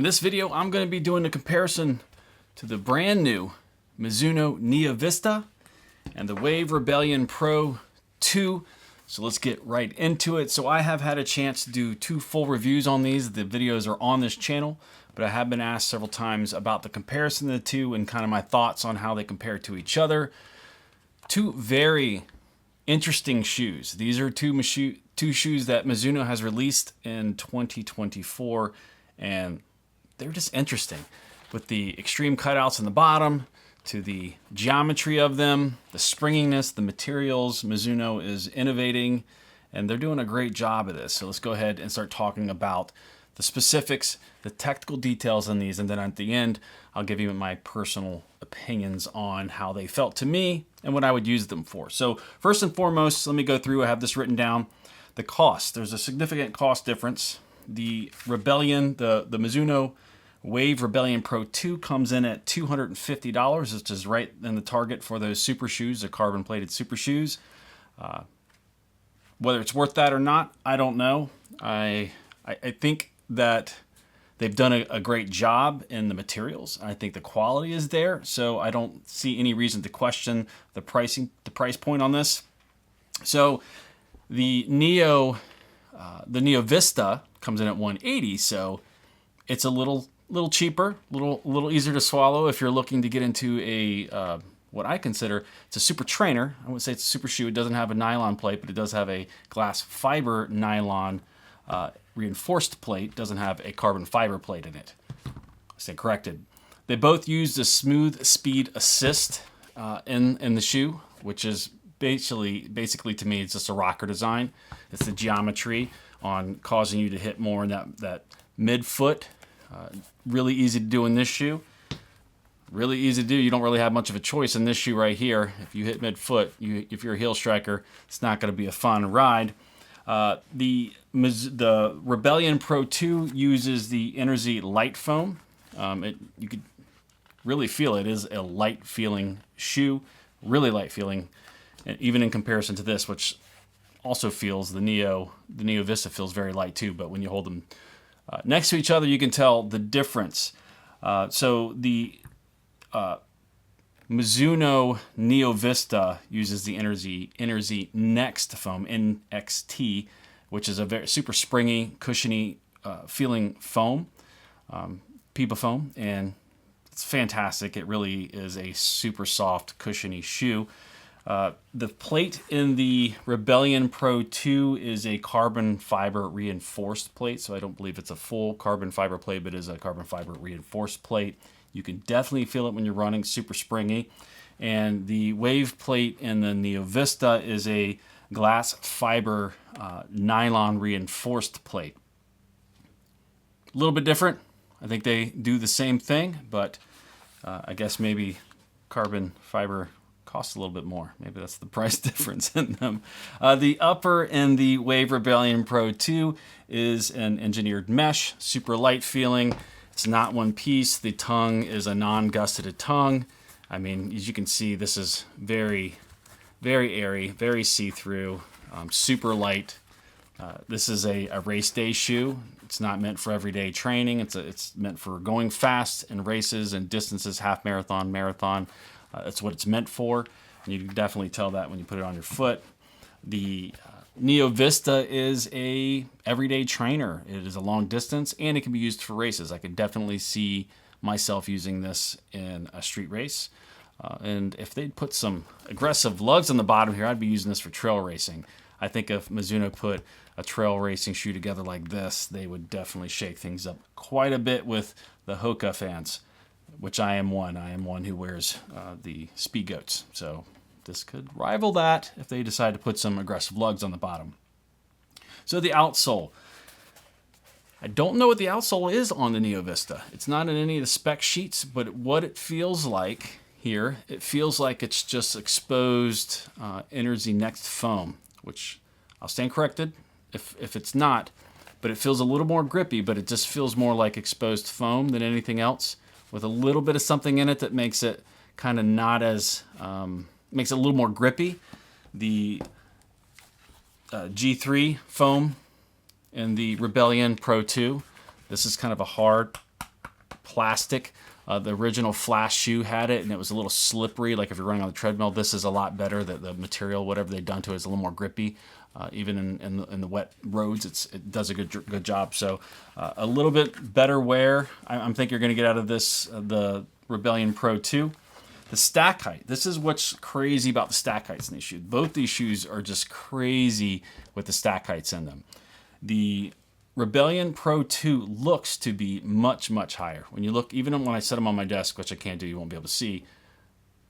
In this video, I'm going to be doing a comparison to the brand new Mizuno Neo Vista and the Wave Rebellion Pro 2. So let's get right into it. So I have had a chance to do 2 full reviews on these. The videos are on this channel, but I have been asked several times about the comparison of the two and kind of my thoughts on how they compare to each other. 2 very interesting shoes. These are two shoes that Mizuno has released in 2024, and they're just interesting, with the extreme cutouts in the bottom, to the geometry of them, the springiness, the materials. Mizuno is innovating, and they're doing a great job of this. So let's go ahead and start talking about the specifics, the technical details on these, and then at the end, I'll give you my personal opinions on how they felt to me and what I would use them for. So first and foremost, let me go through, I have this written down, the cost. There's a significant cost difference. The Rebellion, the Mizuno Wave Rebellion Pro 2 comes in at $250, which is right in the target for those super shoes, the carbon plated super shoes. Whether it's worth that or not, I don't know. I think that they've done a great job in the materials. I think the quality is there, so I don't see any reason to question the price point on this. So the Neo Vista comes in at $180, so it's a little cheaper, little easier to swallow if you're looking to get into a what I consider, it's a super trainer. I wouldn't say it's a super shoe. It doesn't have a nylon plate, but it does have a glass fiber nylon reinforced plate. It doesn't have a carbon fiber plate in it. I stand corrected. They both use the smooth speed assist in the shoe, which is basically to me, it's just a rocker design. It's the geometry on causing you to hit more in that midfoot. Really easy to do in this shoe. Really easy to do. You don't really have much of a choice in this shoe right here. If you hit midfoot, if you're a heel striker, it's not going to be a fun ride. The Rebellion Pro 2 uses the Energy light foam. You could really feel it is a light feeling shoe, really light feeling, and even in comparison to this, which also feels the Neo Vista feels very light too. But when you hold them next to each other, you can tell the difference. So the Mizuno Neo Vista uses the Energy NXT foam, NXT, which is a very super springy, cushiony feeling foam, Pipa foam, and it's fantastic. It really is a super soft, cushiony shoe. The plate in the Rebellion Pro 2 is a carbon fiber reinforced plate, so I don't believe it's a full carbon fiber plate, but it is a carbon fiber reinforced plate. You can definitely feel it when you're running, super springy. And the Wave plate in the Neo Vista is a glass fiber nylon reinforced plate. A little bit different. I think they do the same thing, but I guess maybe carbon fiber costs a little bit more. Maybe that's the price difference in them. The upper in the Wave Rebellion Pro 2 is an engineered mesh, super light feeling. It's not one piece. The tongue is a non-gusseted tongue. I mean, as you can see, this is very, very airy, very see-through, super light. This is a race day shoe. It's not meant for everyday training. It's meant for going fast in races and distances, half marathon, marathon. That's what it's meant for, and you can definitely tell that when you put it on your foot. The Neo Vista is a everyday trainer. It is a long distance, and it can be used for races. I could definitely see myself using this in a street race. And if they'd put some aggressive lugs on the bottom here, I'd be using this for trail racing. I think if Mizuno put a trail racing shoe together like this, they would definitely shake things up quite a bit with the Hoka fans, which I am one. I am one who wears the Speed Goats. So this could rival that if they decide to put some aggressive lugs on the bottom. So the outsole. I don't know what the outsole is on the Neo Vista. It's not in any of the spec sheets, but what it feels like here, it feels like it's just exposed Energy NXT foam, which I'll stand corrected if it's not, but it feels a little more grippy, but it just feels more like exposed foam than anything else, with a little bit of something in it that makes it kind of not as, makes it a little more grippy. The G3 foam in the Rebellion Pro 2, this is kind of a hard plastic. The original Flash shoe had it, and it was a little slippery. Like if you're running on the treadmill, this is a lot better. The material, whatever they've done to it, is a little more grippy. Even in the wet roads, it does a good job. So a little bit better wear. I think you're going to get out of this the Rebellion Pro 2. The stack height. This is what's crazy about the stack heights in these shoes. Both these shoes are just crazy with the stack heights in them. The Rebellion Pro 2 looks to be much, much higher. When you look, even when I set them on my desk, which I can't do, you won't be able to see,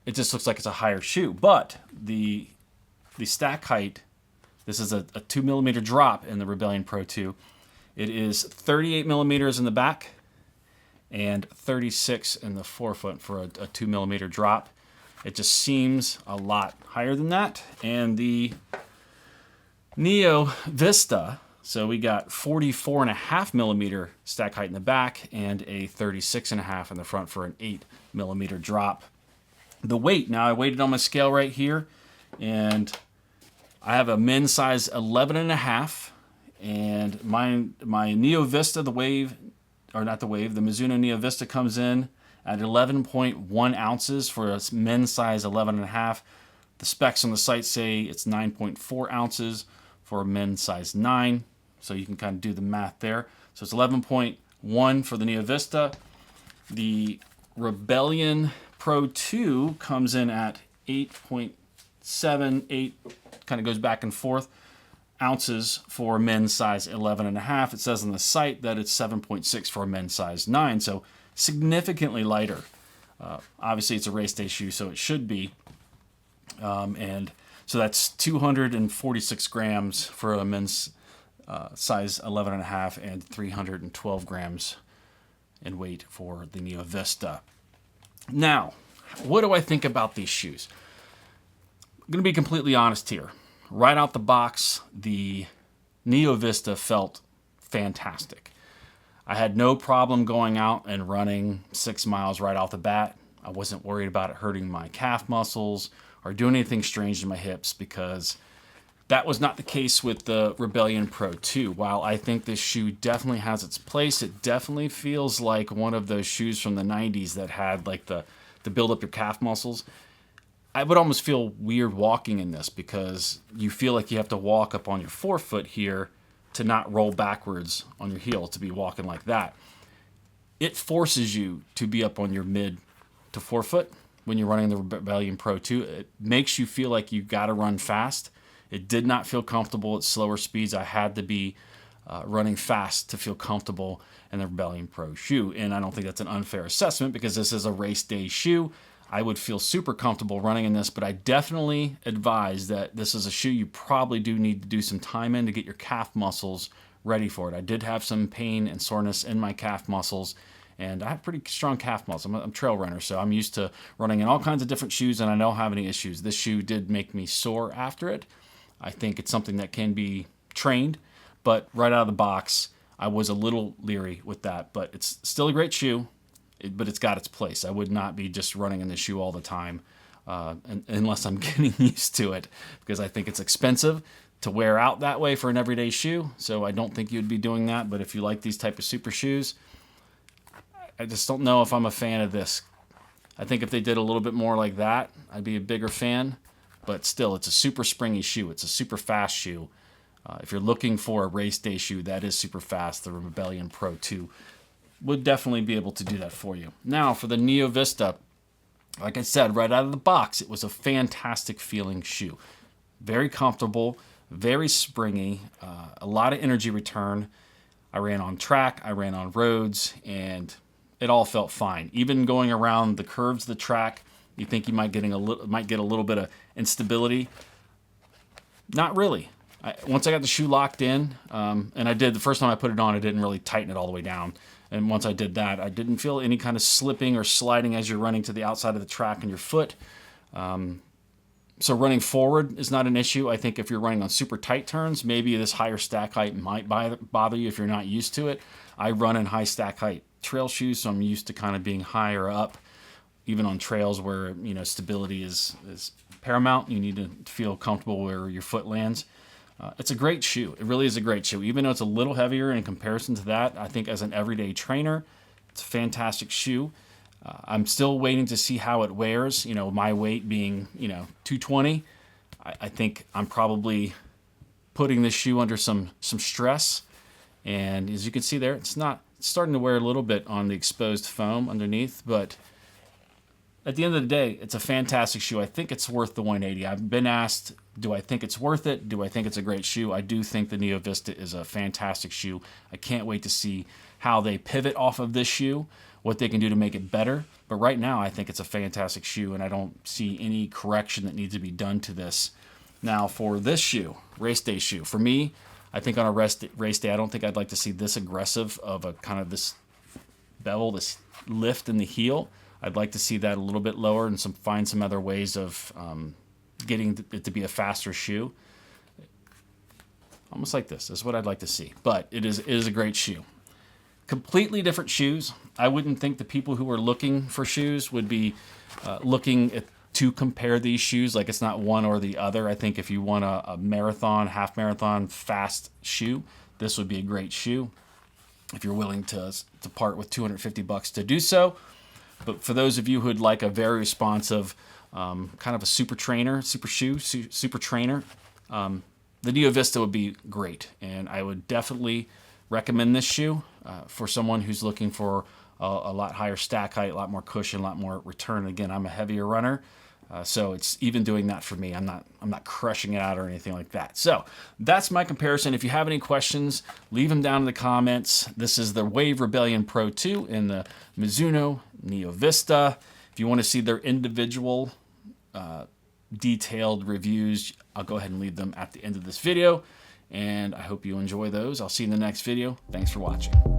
it just looks like it's a higher shoe. But the stack height, this is a 2 millimeter drop in the Rebellion Pro 2. It is 38 millimeters in the back and 36 in the forefoot for a 2 millimeter drop. It just seems a lot higher than that. And the Neo Vista, so we got 44.5 millimeter stack height in the back and a 36.5 in the front for an 8 millimeter drop. The weight, now I weighed it on my scale right here, and I have a men's size 11.5, and my Neo Vista, the Mizuno Neo Vista comes in at 11.1 ounces for a men's size 11.5. The specs on the site say it's 9.4 ounces for a men's size 9. So you can kind of do the math there. So it's 11.1 for the Neo Vista. The Pro 2 comes in at 8.78, kind of goes back and forth, ounces for men's size 11.5. It says on the site that it's 7.6 for a men's size 9, so significantly lighter. Obviously, it's a race day shoe, so it should be. And so that's 246 grams for a men's size 11.5 and 312 grams in weight for the Neo Vista. Now, what do I think about these shoes? I'm going to be completely honest here. Right out the box, the Neo Vista felt fantastic. I had no problem going out and running 6 miles right off the bat. I wasn't worried about it hurting my calf muscles or doing anything strange to my hips, because that was not the case with the Rebellion Pro 2. While I think this shoe definitely has its place, it definitely feels like one of those shoes from the 90s that had like the build up your calf muscles. I would almost feel weird walking in this, because you feel like you have to walk up on your forefoot here to not roll backwards on your heel to be walking like that. It forces you to be up on your mid to forefoot when you're running the Rebellion Pro 2. It makes you feel like you got to run fast. It did not feel comfortable at slower speeds. I had to be running fast to feel comfortable in the Rebellion Pro shoe. And I don't think that's an unfair assessment, because this is a race day shoe. I would feel super comfortable running in this, but I definitely advise that this is a shoe you probably do need to do some time in to get your calf muscles ready for it. I did have some pain and soreness in my calf muscles, and I have pretty strong calf muscles. I'm a trail runner, so I'm used to running in all kinds of different shoes, and I don't have any issues. This shoe did make me sore after it. I think it's something that can be trained, but right out of the box, I was a little leery with that. But it's still a great shoe, but it's got its place. I would not be just running in this shoe all the time unless I'm getting used to it, because I think it's expensive to wear out that way for an everyday shoe. So I don't think you'd be doing that. But if you like these type of super shoes, I just don't know if I'm a fan of this. I think if they did a little bit more like that, I'd be a bigger fan. But still, it's a super springy shoe. It's a super fast shoe. If you're looking for a race day shoe that is super fast, the Rebellion Pro 2 would definitely be able to do that for you. Now, for the Neo Vista, like I said, right out of the box, it was a fantastic feeling shoe. Very comfortable, very springy, a lot of energy return. I ran on track, I ran on roads, and it all felt fine. Even going around the curves of the track, you think you might get a little bit of instability. Not really. Once I got the shoe locked in, and I did, the first time I put it on, I didn't really tighten it all the way down. And once I did that, I didn't feel any kind of slipping or sliding as you're running to the outside of the track in your foot. So running forward is not an issue. I think if you're running on super tight turns, maybe this higher stack height might bother you if you're not used to it. I run in high stack height trail shoes, so I'm used to kind of being higher up, even on trails where, you know, stability is paramount. You need to feel comfortable where your foot lands. It's a great shoe. It really is a great shoe. Even though it's a little heavier in comparison to that, I think as an everyday trainer, It's a fantastic shoe. I'm still waiting to see how it wears. You know, my weight being, 220, I think I'm probably putting this shoe under some stress. And as you can see there, it's starting to wear a little bit on the exposed foam underneath, but at the end of the day, it's a fantastic shoe. I think it's worth the 180. I've been asked, do I think it's worth it? Do I think it's a great shoe? I do think the Neo Vista is a fantastic shoe. I can't wait to see how they pivot off of this shoe, what they can do to make it better. But right now, I think it's a fantastic shoe, and I don't see any correction that needs to be done to this. Now, for this shoe, race day shoe, for me, I think on a race day, I don't think I'd like to see this aggressive of a kind of this bevel, this lift in the heel. I'd like to see that a little bit lower and find some other ways of getting it to be a faster shoe. Almost like this. This is what I'd like to see. But it is a great shoe. Completely different shoes. I wouldn't think the people who are looking for shoes would be looking to compare these shoes. Like, it's not one or the other. I think if you want a marathon, half marathon, fast shoe, this would be a great shoe if you're willing to part with $250 to do so. But for those of you who'd like a very responsive, kind of a super trainer, super trainer, the Neo Vista would be great. And I would definitely recommend this shoe for someone who's looking for a lot higher stack height, a lot more cushion, a lot more return. Again, I'm a heavier runner, so it's even doing that for me. I'm not crushing it out or anything like that. So that's my comparison. If you have any questions, leave them down in the comments. This is the Wave Rebellion Pro 2 and the Mizuno Neo Vista. If you want to see their individual detailed reviews, I'll go ahead and leave them at the end of this video. And I hope you enjoy those. I'll see you in the next video. Thanks for watching.